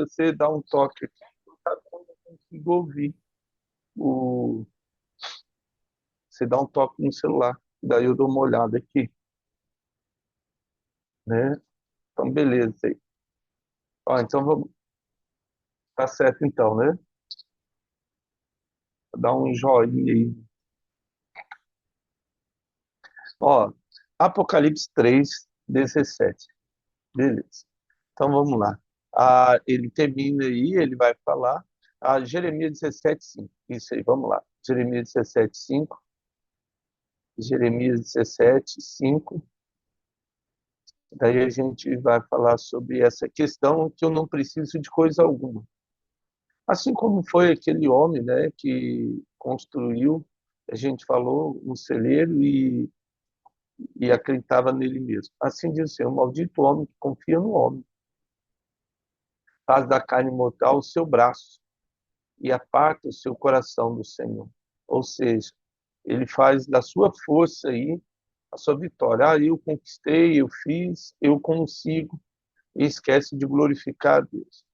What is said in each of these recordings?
você dá um toque aqui, sabe quando eu consigo ouvir o... Você dá um toque no celular, daí eu dou uma olhada aqui, né? Então, beleza. Ó, então, vamos... Tá certo então, né? Dá um joinha aí. Ó, Apocalipse 3:17. Beleza. Então, vamos lá. Ele termina aí, ele vai falar. Jeremias 17:5. Isso aí, vamos lá. Jeremias 17:5. Jeremias 17:5. Daí a gente vai falar sobre essa questão que eu não preciso de coisa alguma. Assim como foi aquele homem, né, que construiu, a gente falou, um celeiro e acreditava nele mesmo. Assim diz o Senhor, maldito homem que confia no homem, faz da carne mortal o seu braço e aparta o seu coração do Senhor. Ou seja, ele faz da sua força aí a sua vitória. Eu conquistei, eu fiz, eu consigo, e esquece de glorificar a Deus.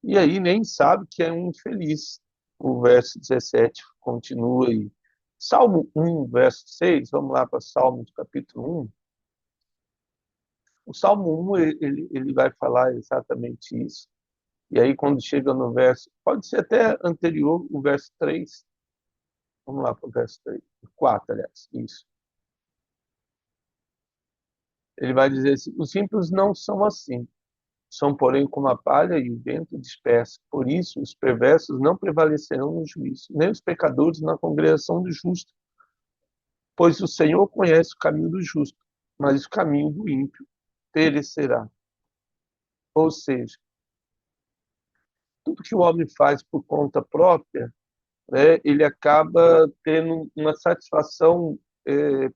E aí nem sabe que é um infeliz. O verso 17 continua aí. Salmo 1, verso 6, vamos lá para Salmo capítulo 1. O Salmo 1, ele vai falar exatamente isso. E aí, quando chega no verso, pode ser até anterior, o verso 3. Vamos lá para o verso 3, 4, aliás, isso. Ele vai dizer assim: os ímpios não são assim, são, porém, como a palha e o vento dispersa. Por isso, os perversos não prevalecerão no juízo, nem os pecadores na congregação do justo. Pois o Senhor conhece o caminho do justo, mas o caminho do ímpio perecerá. Ou seja, tudo que o homem faz por conta própria, né, ele acaba tendo uma satisfação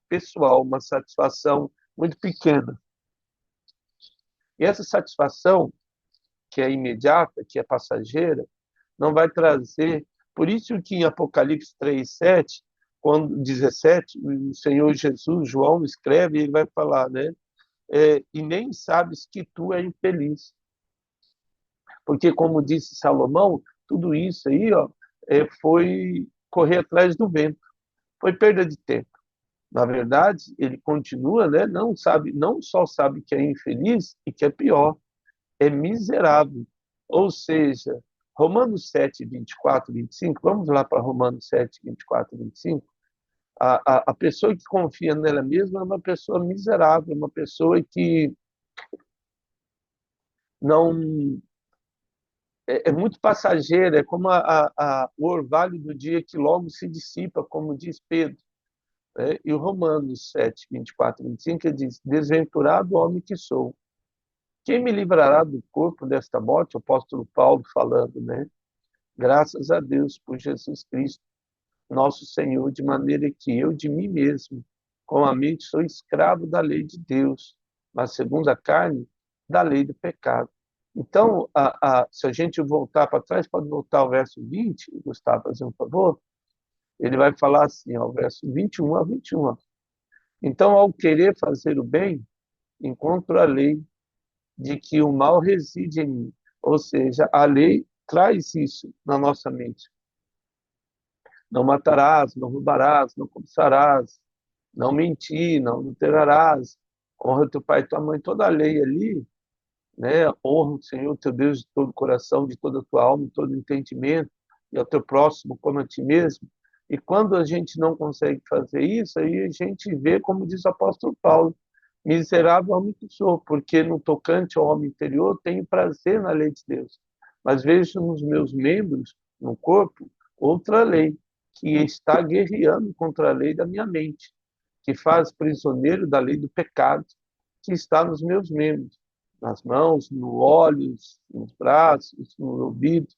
pessoal, uma satisfação muito pequena. E essa satisfação, que é imediata, que é passageira, não vai trazer. Por isso que em Apocalipse 3:7, quando 17, o Senhor Jesus, João escreve, ele vai falar, né? E nem sabes que tu é infeliz. Porque, como disse Salomão, tudo isso aí, ó, foi correr atrás do vento, foi perda de tempo. Na verdade, ele continua, né? Não sabe, não só sabe que é infeliz e que é pior, é miserável. Ou seja, Romanos 7:24, 25, vamos lá para Romanos 7:24, 25. A pessoa que confia nela mesma é uma pessoa miserável, uma pessoa que não é muito passageira, é como o orvalho do dia que logo se dissipa, como diz Pedro. Né? E o Romanos 7:24, 25, ele diz: desventurado homem que sou, quem me livrará do corpo desta morte? O apóstolo Paulo falando, né? Graças a Deus por Jesus Cristo, nosso Senhor, de maneira que eu de mim mesmo, com a mente, sou escravo da lei de Deus, mas segundo a carne, da lei do pecado. Então, se a gente voltar para trás, pode voltar ao verso 20, Gustavo, fazer um favor, ele vai falar assim, ao verso 21 a 21. Ó. Então, ao querer fazer o bem, encontro a lei de que o mal reside em mim. Ou seja, a lei traz isso na nossa mente. Não matarás, não roubarás, não cobiçarás, não mentir, não adulterarás, honra teu pai e tua mãe, toda a lei ali, né? Honra o Senhor teu Deus de todo o coração, de toda a tua alma, de todo o entendimento, e ao teu próximo como a ti mesmo. E quando a gente não consegue fazer isso, aí a gente vê, como diz o apóstolo Paulo, miserável homem que sou, porque no tocante ao homem interior tenho prazer na lei de Deus, mas vejo nos meus membros, no corpo, outra lei, que está guerreando contra a lei da minha mente, que faz prisioneiro da lei do pecado, que está nos meus membros, nas mãos, nos olhos, nos braços, no ouvido.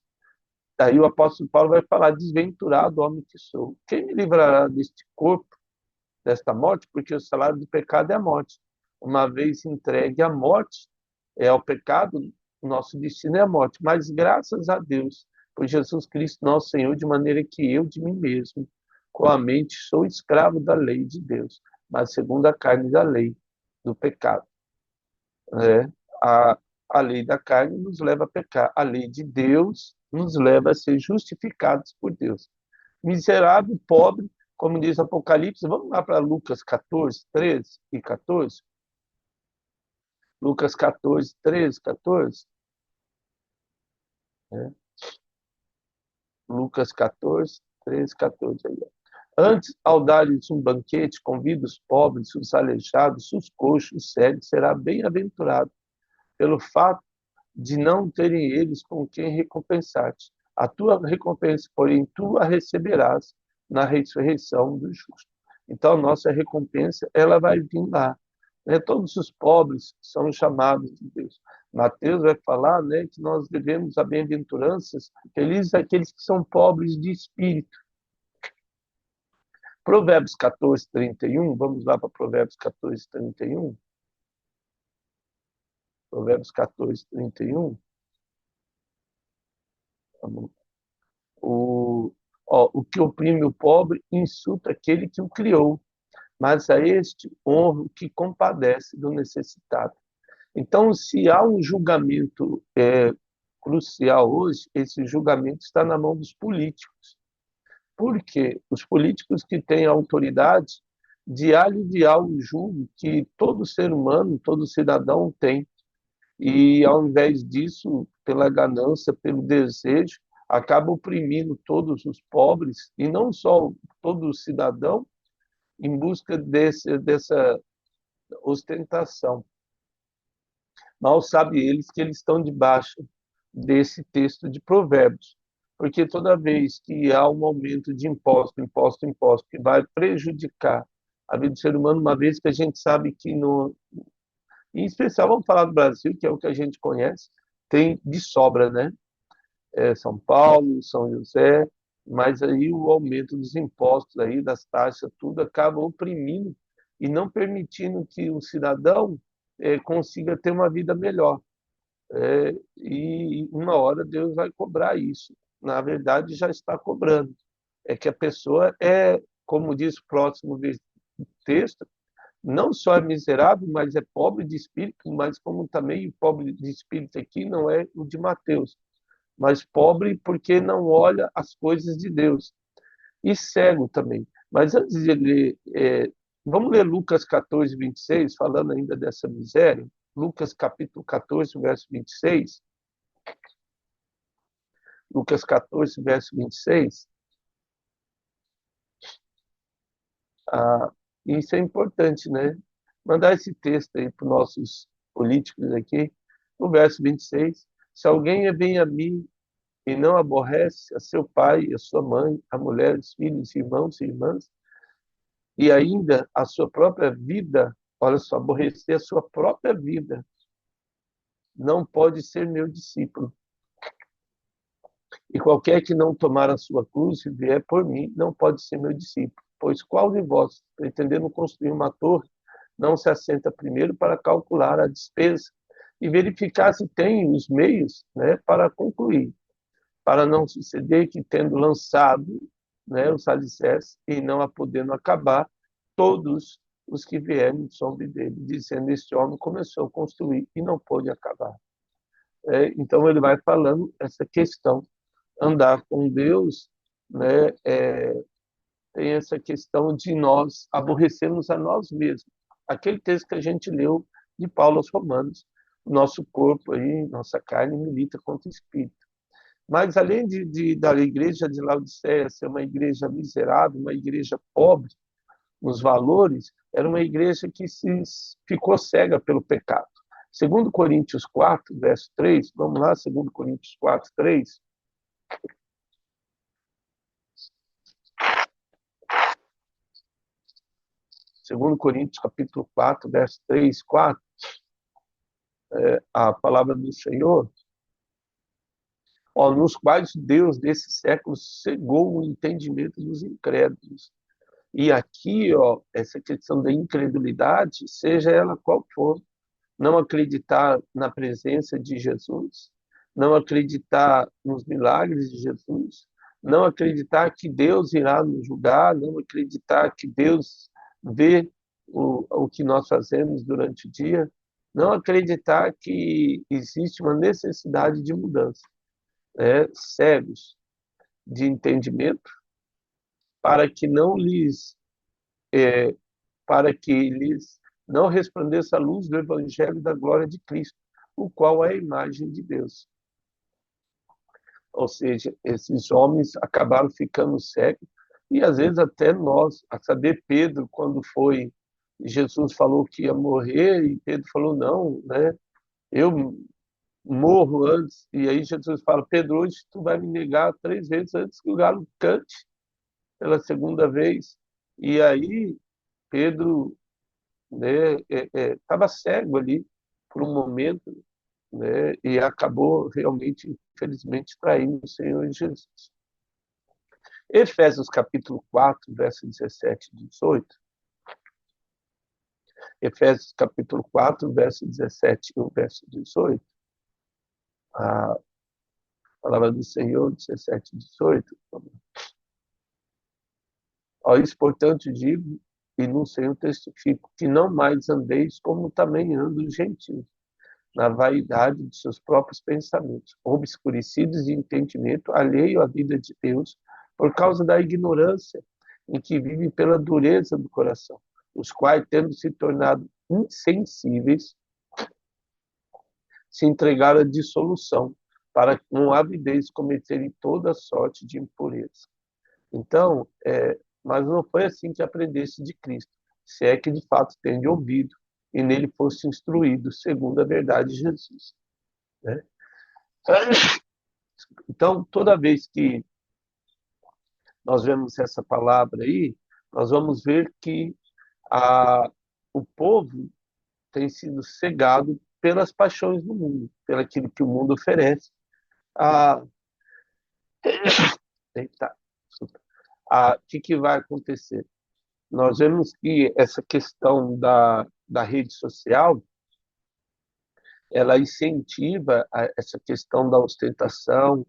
Aí o apóstolo Paulo vai falar: desventurado homem que sou. Quem me livrará deste corpo, desta morte? Porque o salário do pecado é a morte. Uma vez entregue à morte, é ao pecado, o nosso destino é a morte. Mas graças a Deus, por Jesus Cristo, nosso Senhor, de maneira que eu de mim mesmo, com a mente, sou escravo da lei de Deus, mas segundo a carne da lei do pecado. É, A lei da carne nos leva a pecar. A lei de Deus nos leva a ser justificados por Deus. Miserável, pobre, como diz Apocalipse. Vamos lá para Lucas 14, 13 e 14. Lucas 14, 13, 14. Né? Lucas 14, 13, 14. Aí. Antes, ao dar-lhes um banquete, convida os pobres, os aleijados, os coxos, os cegos, será bem-aventurado pelo fato de não terem eles com quem recompensar-te. A tua recompensa, porém, tu a receberás na ressurreição do justo. Então, nossa recompensa, ela vai vir lá. Né? Todos os pobres são chamados de Deus. Mateus vai falar, né, que nós devemos a bem-aventuranças, felizes aqueles que são pobres de espírito. Provérbios 14, 31, vamos lá para Provérbios 14, 31. Provérbios 14, 31. O que oprime o pobre insulta aquele que o criou, mas a este honra o que compadece do necessitado. Então, se há um julgamento crucial hoje, esse julgamento está na mão dos políticos. Por quê? Os políticos que têm a autoridade de aliviar o jugo que todo ser humano, todo cidadão tem. E, ao invés disso, pela ganância, pelo desejo, acaba oprimindo todos os pobres, e não só todo cidadão, em busca dessa ostentação. Mal sabe eles que eles estão debaixo desse texto de Provérbios, porque toda vez que há um aumento de imposto, que vai prejudicar a vida do ser humano, uma vez que a gente sabe que, em especial, vamos falar do Brasil, que é o que a gente conhece, tem de sobra, né? São Paulo, São José, mas aí o aumento dos impostos, aí, das taxas, tudo acaba oprimindo e não permitindo que o cidadão consiga ter uma vida melhor. E uma hora Deus vai cobrar isso. Na verdade, já está cobrando. É que a pessoa como diz o próximo texto, não só é miserável, mas é pobre de espírito, mas como também o pobre de espírito aqui não é o de Mateus, mas pobre porque não olha as coisas de Deus. E cego também. Mas antes de ler, vamos ler Lucas 14, 26, falando ainda dessa miséria. Lucas capítulo 14, verso 26. Lucas 14, verso 26. Ah, isso é importante, né? Mandar esse texto aí para os nossos políticos aqui. No verso 26. Se alguém vem a mim e não aborrece a seu pai, a sua mãe, a mulher, os filhos, irmãos e irmãs, e ainda a sua própria vida, olha só, aborrecer a sua própria vida, não pode ser meu discípulo. E qualquer que não tomar a sua cruz e vier por mim, não pode ser meu discípulo. Pois qual de vós, pretendendo construir uma torre, não se assenta primeiro para calcular a despesa e verificar se tem os meios, né, para concluir, para não suceder que, tendo lançado, né, os alicerces e não a podendo acabar, todos os que vierem sombra dele, dizendo: este homem começou a construir e não pôde acabar. Então ele vai falando essa questão, andar com Deus, né, tem essa questão de nós aborrecermos a nós mesmos. Aquele texto que a gente leu de Paulo aos Romanos, o nosso corpo aí, nossa carne milita contra o espírito. Mas além da igreja de Laodiceia ser uma igreja miserável, uma igreja pobre nos valores, era uma igreja que ficou cega pelo pecado. Segundo Coríntios 4, verso 3, vamos lá, segundo Coríntios 4, 3. Segundo Coríntios capítulo 4, verso 3, 4, a palavra do Senhor, nos quais Deus desse século cegou o entendimento dos incrédulos. E aqui, essa questão da incredulidade, seja ela qual for, não acreditar na presença de Jesus, não acreditar nos milagres de Jesus, não acreditar que Deus irá nos julgar, não acreditar que Deus vê o que nós fazemos durante o dia, não acreditar que existe uma necessidade de mudança, né? Cegos de entendimento para que não lhes para que lhes não resplandeça a luz do evangelho da glória de Cristo, o qual é a imagem de Deus. Ou seja, esses homens acabaram ficando cegos, e às vezes até nós, a saber, Pedro, quando foi, Jesus falou que ia morrer, e Pedro falou, não, né? Eu morro antes. E aí Jesus fala, Pedro, hoje tu vai me negar 3 vezes antes que o galo cante pela segunda vez. E aí Pedro, né, estava cego ali por um momento, né, e acabou realmente, infelizmente, traindo o Senhor Jesus. Efésios capítulo 4, verso 17 e 18. Efésios capítulo 4, verso 17 e o verso 18. A palavra do Senhor, 17 e 18. Ó, isso, portanto, digo, e no Senhor testifico, que não mais andeis como também andam os gentios, na vaidade de seus próprios pensamentos, obscurecidos de entendimento, alheio à vida de Deus, por causa da ignorância em que vivem pela dureza do coração, os quais, tendo se tornado insensíveis, se entregaram à dissolução, para com avidez cometerem toda sorte de impureza. Então, mas não foi assim que aprendeste de Cristo, se é que de fato tende ouvido e nele fosse instruído segundo a verdade de Jesus, né? Então, toda vez que nós vemos essa palavra aí, nós vamos ver que o povo tem sido cegado pelas paixões do mundo, pelaquilo que o mundo oferece. A, eita, o que vai acontecer? Nós vemos que essa questão da rede social, ela incentiva essa questão da ostentação,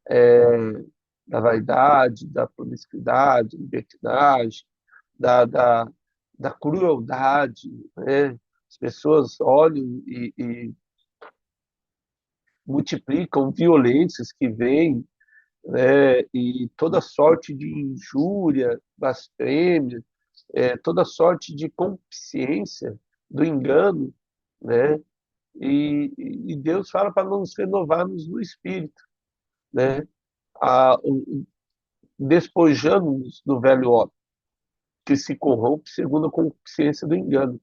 é, da vaidade, da promiscuidade, libertinagem, da, da, da crueldade, né? As pessoas olham e multiplicam violências que vêm, né? E toda sorte de injúria, blasfêmia, toda sorte de concupiscência, do engano, né? E Deus fala para nos renovarmos no espírito, né? A, Despojando-nos do velho homem, que se corrompe segundo a concupiscência do engano,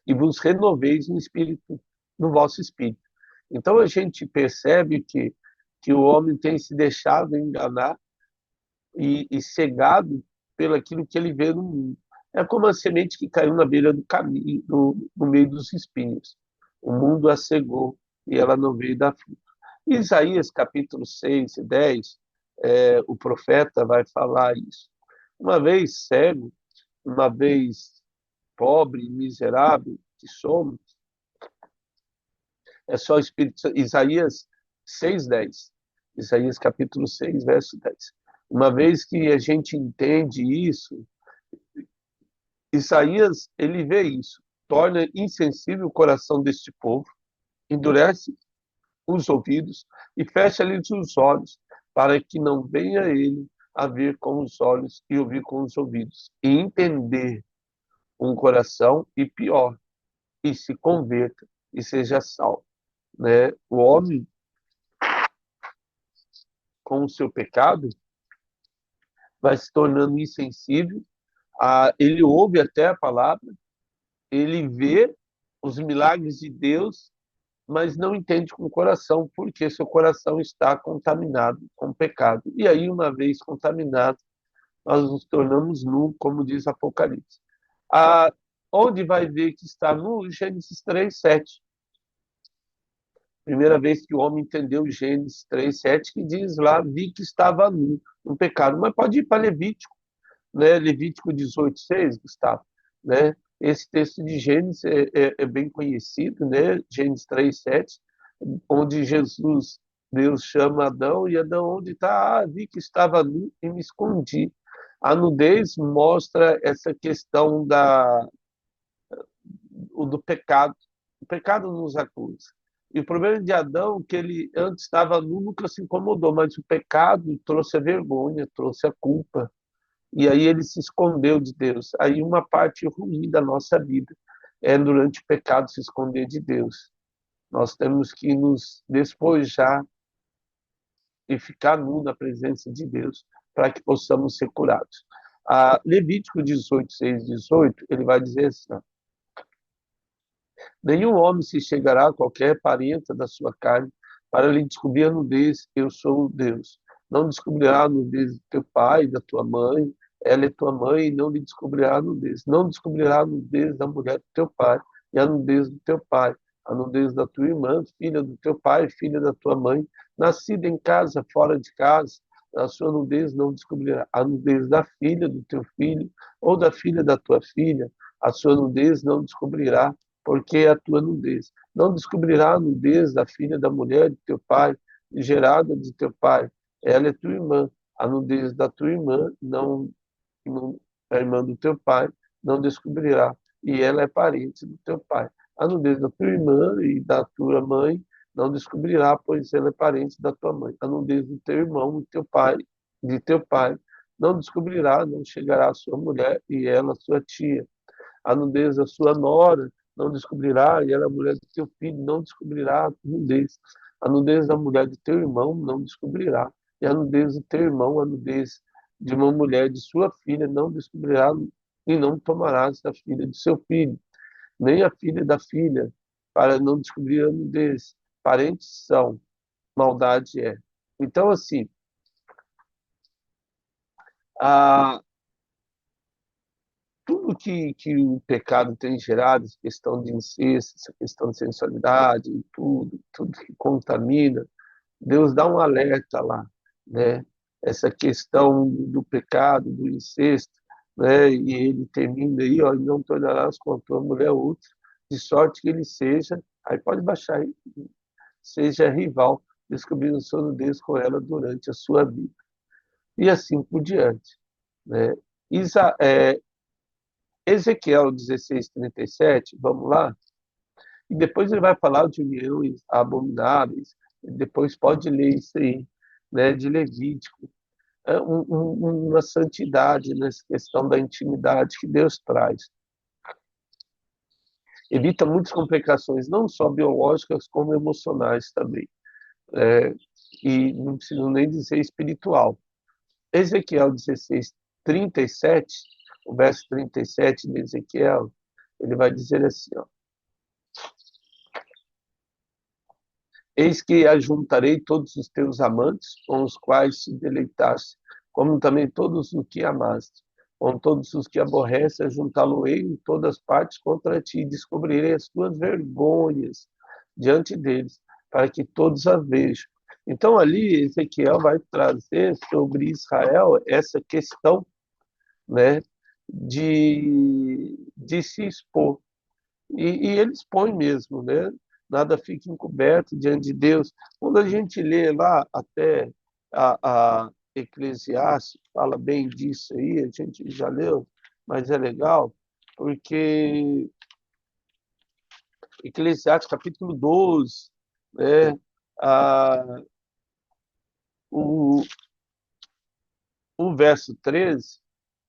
e vos renoveis no espírito, no vosso espírito. Então a gente percebe que o homem tem se deixado enganar e cegado pelo aquilo que ele vê no mundo. É como a semente que caiu na beira do caminho, no meio dos espinhos. O mundo a cegou e ela não veio dar fruto. Isaías capítulo 6 e 10, o profeta vai falar isso. Uma vez cego, uma vez pobre e miserável que somos, é só o Espírito Santo. Isaías 6:10. Isaías capítulo 6, verso 10. Uma vez que a gente entende isso, Isaías, ele vê isso, torna insensível o coração deste povo, endurece os ouvidos e fecha-lhes os olhos, para que não venha ele a ver com os olhos e ouvir com os ouvidos, e entender um coração e pior, e se converta e seja salvo, né? O homem, com o seu pecado, vai se tornando insensível, ele ouve até a palavra, ele vê os milagres de Deus, mas não entende com o coração, porque seu coração está contaminado com o pecado. E aí, uma vez contaminado, nós nos tornamos nu, como diz Apocalipse. Onde vai ver que está nu? Gênesis 3:7. Primeira vez que o homem entendeu Gênesis 3:7, que diz lá, vi que estava nu, no pecado. Mas pode ir para Levítico, né? Levítico 18:6, Gustavo, né? Esse texto de Gênesis é bem conhecido, né? Gênesis 3:7, onde Deus chama Adão, e Adão, onde está? Vi que estava nu e me escondi. A nudez mostra essa questão o do pecado. O pecado nos acusa. E o problema de Adão, que ele antes estava nu, nunca se incomodou, mas o pecado trouxe a vergonha, trouxe a culpa. E aí ele se escondeu de Deus. Aí uma parte ruim da nossa vida é durante o pecado se esconder de Deus. Nós temos que nos despojar e ficar nu na presença de Deus para que possamos ser curados. Levítico 18, 6, 18, ele vai dizer assim: ó, nenhum homem se chegará a qualquer parente da sua carne para lhe descobrir a nudez, eu sou Deus. Não descobrirá a nudez do teu pai, da tua mãe, ela é tua mãe, e não lhe descobrirá a nudez. Não descobrirá a nudez da mulher do teu pai, e a nudez do teu pai, a nudez da tua irmã, filha do teu pai, filha da tua mãe, nascida em casa, fora de casa, a sua nudez não descobrirá. A nudez da filha do teu filho, ou da filha da tua filha, a sua nudez não descobrirá, porque é a tua nudez. Não descobrirá a nudez da filha da mulher de teu pai, gerada de teu pai. Ela é tua irmã. A nudez da tua irmã, não a irmã do teu pai, não descobrirá. E ela é parente do teu pai. A nudez da tua irmã e da tua mãe não descobrirá, pois ela é parente da tua mãe. A nudez do teu irmão, de teu pai, não descobrirá, não chegará a sua mulher e ela a sua tia. A nudez da sua nora não descobrirá, e ela, a mulher do teu filho, não descobrirá a nudez. A nudez da mulher do teu irmão não descobrirá, e a nudez do teu irmão, a nudez de uma mulher de sua filha, não descobrirá, e não tomarás da filha de seu filho, nem a filha da filha, para não descobrir a nudez. Parentes são, maldade é. Então, assim, a, tudo que o pecado tem gerado, essa questão de incesto, essa questão de sensualidade, tudo que contamina, Deus dá um alerta lá, né? Essa questão do pecado, do incesto, né? E ele termina aí, ó, e não tornarás com a tua mulher outra, de sorte que ele seja, aí pode baixar aí, seja rival, descobrindo sua nudez com ela durante a sua vida. E assim por diante, né? Isa, Ezequiel 16:37, vamos lá? E depois ele vai falar de uniões abomináveis, depois pode ler isso aí, né, de Levítico. É uma santidade nessa questão da intimidade que Deus traz. Evita muitas complicações, não só biológicas, como emocionais também. É, e não preciso nem dizer espiritual. Ezequiel 16:37, o verso 37 de Ezequiel, ele vai dizer assim, ó, eis que ajuntarei todos os teus amantes, com os quais se deleitaste, como também todos os que amaste. Com todos os que aborrece, ajuntá-lo-ei em todas partes contra ti, e descobrirei as tuas vergonhas diante deles, para que todos a vejam. Então, ali, Ezequiel vai trazer sobre Israel essa questão, né, de se expor. E ele expõe mesmo, né? Nada fica encoberto diante de Deus. Quando a gente lê lá até a Eclesiastes, fala bem disso aí, a gente já leu, mas é legal, porque Eclesiastes capítulo 12, né? Ah, o, o verso 13,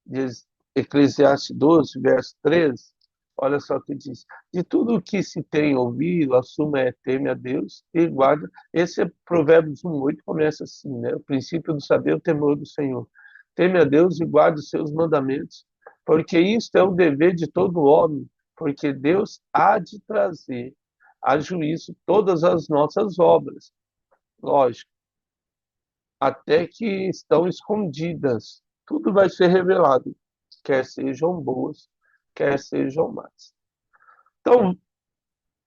diz Eclesiastes 12, verso 13, olha só o que diz. De tudo o que se tem ouvido, a suma é teme a Deus e guarda. Esse é Provérbios 1:8, começa assim, né? O princípio do saber é o temor do Senhor. Teme a Deus e guarde os seus mandamentos, porque isto é o dever de todo homem, porque Deus há de trazer a juízo todas as nossas obras. Lógico, até que estão escondidas. Tudo vai ser revelado, quer sejam boas, quer sejam más. Então,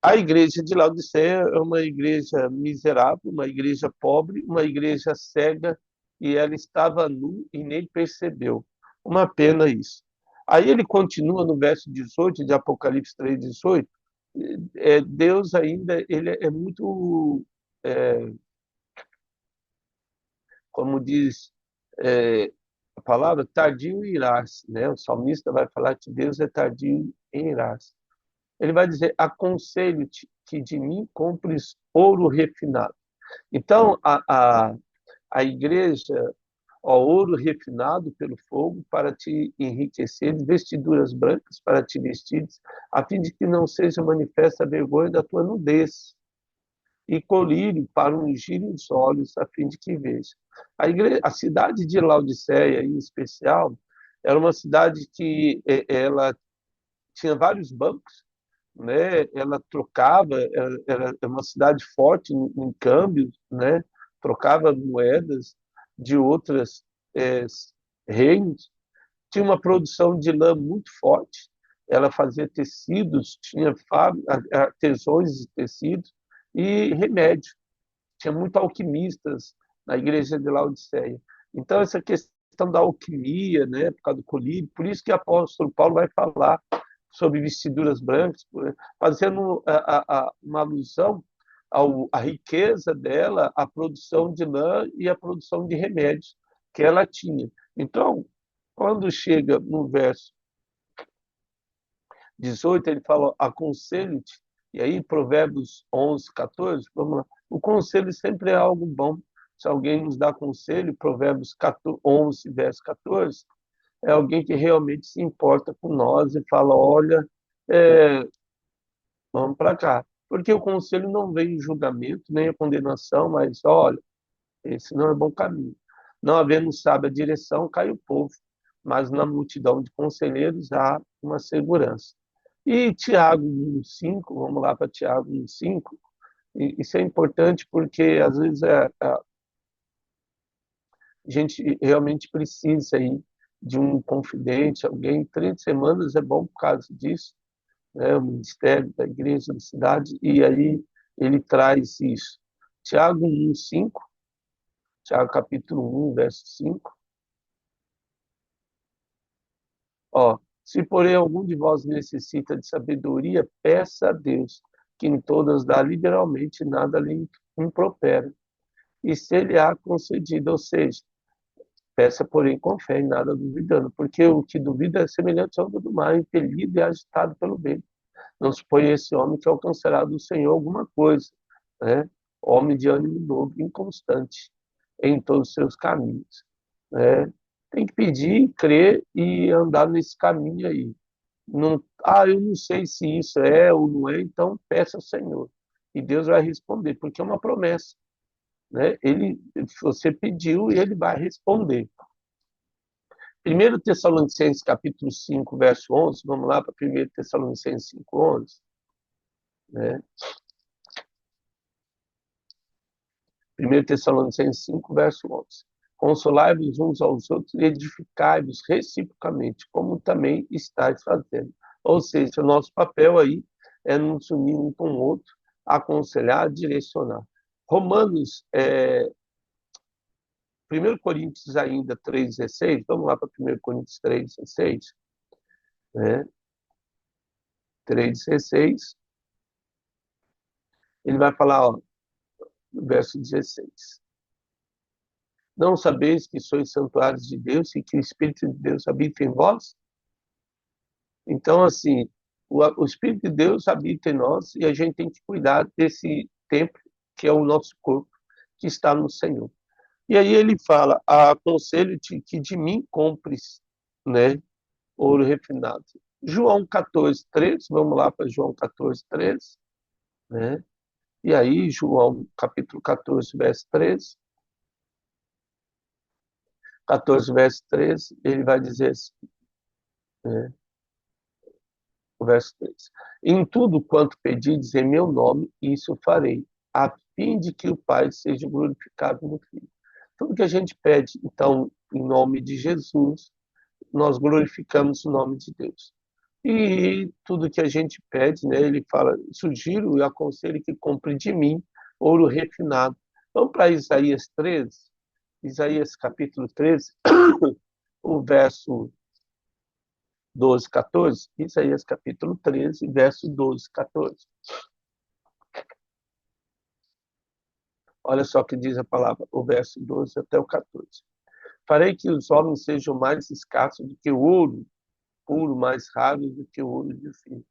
a igreja de Laodiceia é uma igreja miserável, uma igreja pobre, uma igreja cega, e ela estava nu e nem percebeu. Uma pena isso. Aí ele continua no verso 18 de Apocalipse 3:18. Deus ainda ele é muito, é, como diz é, a palavra, tardio em irar-se, né? O salmista vai falar que Deus é tardio em irar-se. Ele vai dizer: aconselho-te que de mim compres ouro refinado. Então, a igreja, ó, ouro refinado pelo fogo para te enriquecer, vestiduras brancas para te vestires, a fim de que não seja manifesta a vergonha da tua nudez, e colírio para ungir os olhos, a fim de que veja. A cidade de Laodiceia, em especial, era uma cidade que ela tinha vários bancos, né? Ela trocava, era uma cidade forte em câmbio, né? Trocava moedas de outras é, reinos, tinha uma produção de lã muito forte, ela fazia tecidos, tinha artesãos de tecidos e remédio, tinha muito alquimistas na igreja de Laodiceia. Então, essa questão da alquimia, né, por causa do colírio, por isso que o apóstolo Paulo vai falar sobre vestiduras brancas, fazendo uma alusão à riqueza dela, à produção de lã e à produção de remédios que ela tinha. Então, quando chega no verso 18, ele fala: aconselho-te, e aí Provérbios 11, 14, vamos lá. O conselho sempre é algo bom. Se alguém nos dá conselho, Provérbios 11, verso 14, é alguém que realmente se importa com nós e fala: olha, é, vamos para cá. Porque o conselho não vem em julgamento, nem a condenação, mas olha, esse não é bom caminho. Não havendo sábia direção, cai o povo, mas na multidão de conselheiros há uma segurança. E Tiago 1,5, vamos lá para Tiago 1,5, isso é importante porque às vezes a gente realmente precisa aí de um confidente, alguém, 30 semanas é bom por causa disso, né? O ministério da igreja da cidade, e aí ele traz isso. Tiago 1,5, Tiago capítulo 1, verso 5. Ó, se porém algum de vós necessita de sabedoria, peça a Deus, que em todas dá liberalmente, nada lhe impropera. E se ele há concedido, ou seja, peça porém com fé e nada duvidando, porque o que duvida é semelhante ao do mar, impelido e agitado pelo vento. Não suponha esse homem que alcançará do Senhor alguma coisa, né? Homem de ânimo novo, inconstante em todos os seus caminhos, né? Tem que pedir, crer e andar nesse caminho aí. Não, eu não sei se isso é ou não é, então peça ao Senhor. E Deus vai responder, porque é uma promessa, né? Você pediu e ele vai responder. 1 Tessalonicenses capítulo 5, verso 11, vamos lá para 1 Tessalonicenses 5, 11, né? 1 Tessalonicenses 5, verso 11. Consolai-vos uns aos outros e edificai-vos reciprocamente, como também estáis fazendo. Ou seja, o nosso papel aí é nos unir um com o outro, aconselhar, direcionar. Romanos, 1 Coríntios ainda 3,16, vamos lá para 1 Coríntios 3,16, né? 3,16, ele vai falar, ó, no verso 16. Não sabeis que sois santuários de Deus e que o Espírito de Deus habita em vós? Então, assim, o Espírito de Deus habita em nós e a gente tem que cuidar desse templo que é o nosso corpo, que está no Senhor. E aí ele fala: aconselho-te que de mim compres, né, ouro refinado. João 14, 13, vamos lá para João 14, 13, né? E aí, João capítulo 14, verso 13, 14, verso 13, ele vai dizer assim, né? O verso 3. Em tudo quanto pedides em meu nome, isso farei, a fim de que o Pai seja glorificado no Filho. Tudo que a gente pede, então, em nome de Jesus, nós glorificamos o nome de Deus. E tudo que a gente pede, né, ele fala: sugiro e aconselho que compre de mim ouro refinado. Vamos para Isaías 13, Isaías capítulo 13, o verso 12, 14, Isaías capítulo 13, verso 12, 14. Olha só o que diz a palavra, o verso 12 até o 14. Farei que os homens sejam mais escassos do que o ouro, puro, mais raros do que o ouro de fino.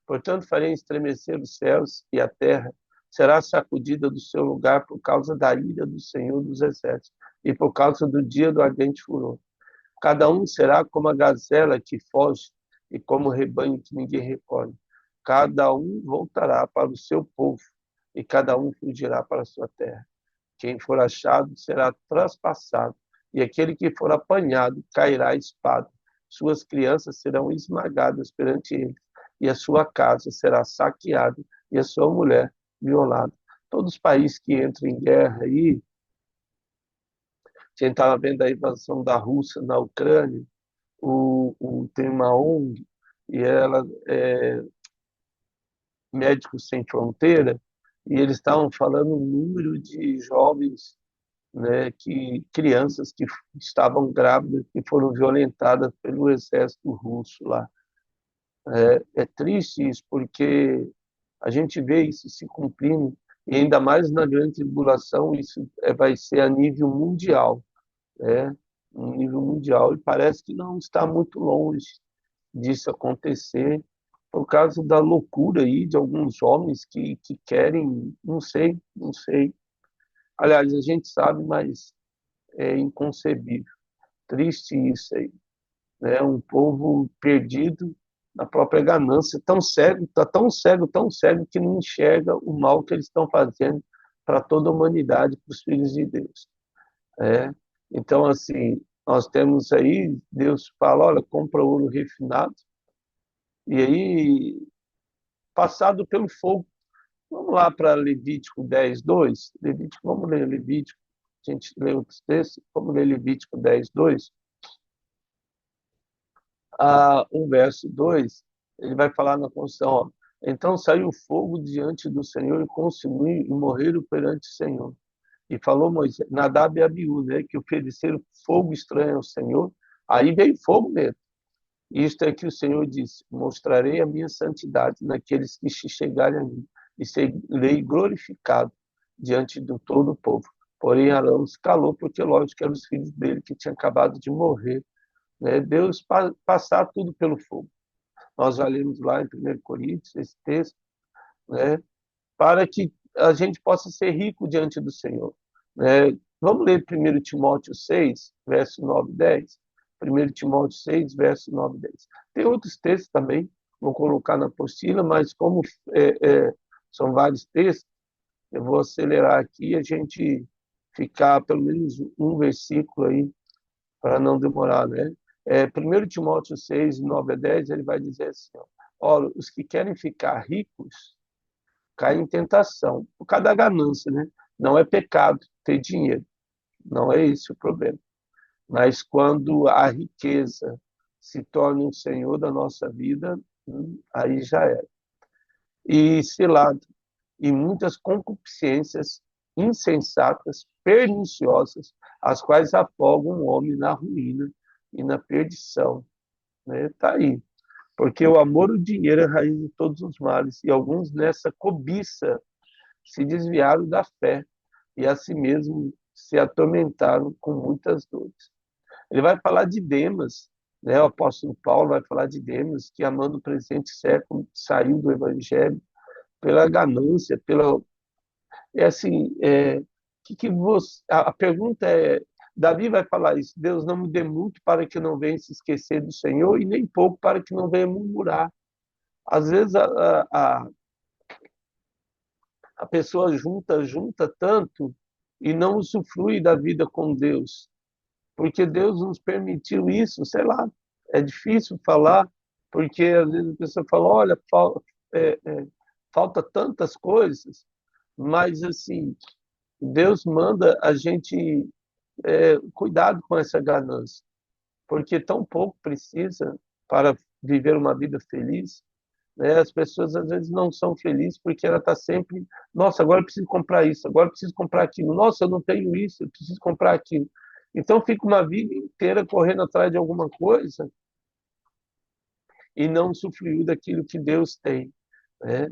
Portanto, farei estremecer os céus e a terra será sacudida do seu lugar por causa da ira do Senhor dos Exércitos e por causa do dia do ardente furor. Cada um será como a gazela que foge e como o rebanho que ninguém recolhe. Cada um voltará para o seu povo e cada um fugirá para a sua terra. Quem for achado será traspassado, e aquele que for apanhado cairá à espada. Suas crianças serão esmagadas perante ele, e a sua casa será saqueada, e a sua mulher violada. Todos os países que entram em guerra aí, a gente estava vendo a invasão da Rússia na Ucrânia, tem uma ONG, e ela é Médicos Sem Fronteira, e eles estavam falando o número de jovens, né, crianças que estavam grávidas que foram violentadas pelo exército russo lá. É triste isso, porque a gente vê isso se cumprindo, e ainda mais na grande tribulação, isso vai ser a nível mundial, né? Um nível mundial, e parece que não está muito longe disso acontecer, por causa da loucura aí de alguns homens que querem, não sei, não sei. Aliás, a gente sabe, mas é inconcebível. Triste isso aí, né? Um povo perdido na própria ganância, tão cego, tá tão cego que não enxerga o mal que eles estão fazendo para toda a humanidade, para os filhos de Deus. É. Então, assim, nós temos aí, Deus fala, olha, compra ouro refinado, e aí, passado pelo fogo. Vamos lá para Levítico 10:2. Levítico, vamos ler Levítico. A gente lê outros textos, vamos ler Levítico 10:2. O verso 2, ele vai falar na construção, ó, então saiu o fogo diante do Senhor e consumiu e morreram perante o Senhor. E falou Moisés, Nadab e Abiú, né, que ofereceram fogo estranho ao Senhor, aí veio fogo mesmo. Isto é que o Senhor disse, mostrarei a minha santidade naqueles que se chegarem a mim, e serei glorificado diante de todo o povo. Porém, Arão se calou, porque lógico eram os filhos dele que tinham acabado de morrer, né? Deus passar tudo pelo fogo. Nós já lemos lá em 1 Coríntios esse texto, né? Para que a gente possa ser rico diante do Senhor, né? Vamos ler 1 Timóteo 6, verso 9 e 10. 1 Timóteo 6, verso 9 e 10. Tem outros textos também, vou colocar na apostila, mas como são vários textos, eu vou acelerar aqui e a gente ficar pelo menos um versículo aí, para não demorar, né? 1 Timóteo 6, 9 a 10, ele vai dizer assim, ó, olha, os que querem ficar ricos caem em tentação, por causa da ganância, né? Não é pecado ter dinheiro, não é esse o problema. Mas quando a riqueza se torna o senhor da nossa vida, aí já é. E cilado, e muitas concupiscências insensatas, perniciosas, as quais afogam o homem na ruína e na perdição. Né? Tá aí. Porque o amor ao dinheiro é a raiz de todos os males, e alguns nessa cobiça se desviaram da fé e a si mesmo se atormentaram com muitas dores. Ele vai falar de Demas, né? O apóstolo Paulo vai falar de Demas, que amando o presente século saiu do evangelho pela ganância, pela assim, que você, a pergunta é, Davi vai falar isso, Deus não me dê muito para que eu não venha se esquecer do Senhor e nem pouco para que não venha murmurar. Às vezes a pessoa junta tanto e não usufrui da vida com Deus, porque Deus nos permitiu isso, sei lá, é difícil falar, porque às vezes a pessoa fala, olha, falta tantas coisas, mas assim, Deus manda a gente cuidado com essa ganância, porque tão pouco precisa para viver uma vida feliz, né? As pessoas às vezes não são felizes porque ela está sempre, nossa, agora eu preciso comprar isso, agora eu preciso comprar aquilo, nossa, eu não tenho isso, eu preciso comprar aquilo. Então fica uma vida inteira correndo atrás de alguma coisa e não usufruiu daquilo que Deus tem, né?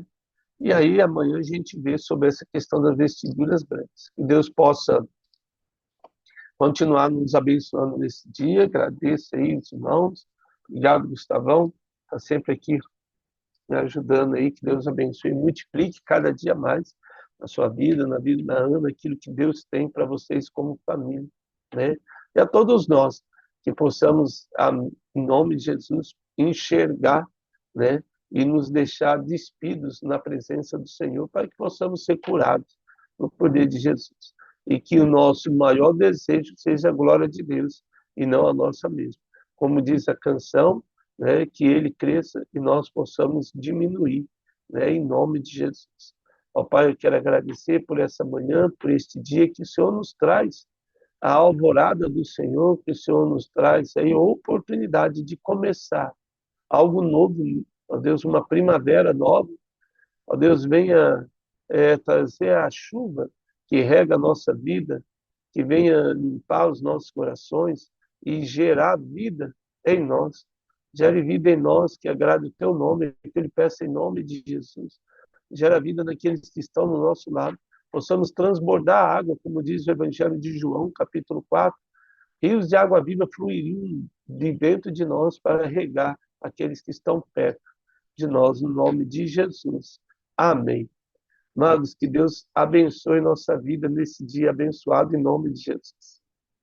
E aí amanhã a gente vê sobre essa questão das vestiduras brancas. Que Deus possa continuar nos abençoando nesse dia. Agradeço aí os irmãos. Obrigado, Gustavão. Está sempre aqui me ajudando aí, que Deus abençoe e multiplique cada dia mais na sua vida, na vida da Ana, aquilo que Deus tem para vocês como família, né? E a todos nós, que possamos, em nome de Jesus, enxergar, né? E nos deixar despidos na presença do Senhor, para que possamos ser curados no poder de Jesus. E que o nosso maior desejo seja a glória de Deus e não a nossa mesma. Como diz a canção, né, que ele cresça e nós possamos diminuir, né, em nome de Jesus. Ó Pai, eu quero agradecer por essa manhã, por este dia que o Senhor nos traz, a alvorada do Senhor, que o Senhor nos traz aí a oportunidade de começar algo novo, ó Deus, uma primavera nova. Ó Deus, venha trazer a chuva que rega a nossa vida, que venha limpar os nossos corações e gerar vida em nós. Gere vida em nós, que agrade o teu nome, que eu lhe peço em nome de Jesus. Gera vida naqueles que estão no nosso lado. Possamos transbordar a água, como diz o Evangelho de João, capítulo 4. Rios de água viva fluiriam de dentro de nós para regar aqueles que estão perto de nós, no nome de Jesus. Amém. Amados, que Deus abençoe nossa vida nesse dia abençoado, em nome de Jesus.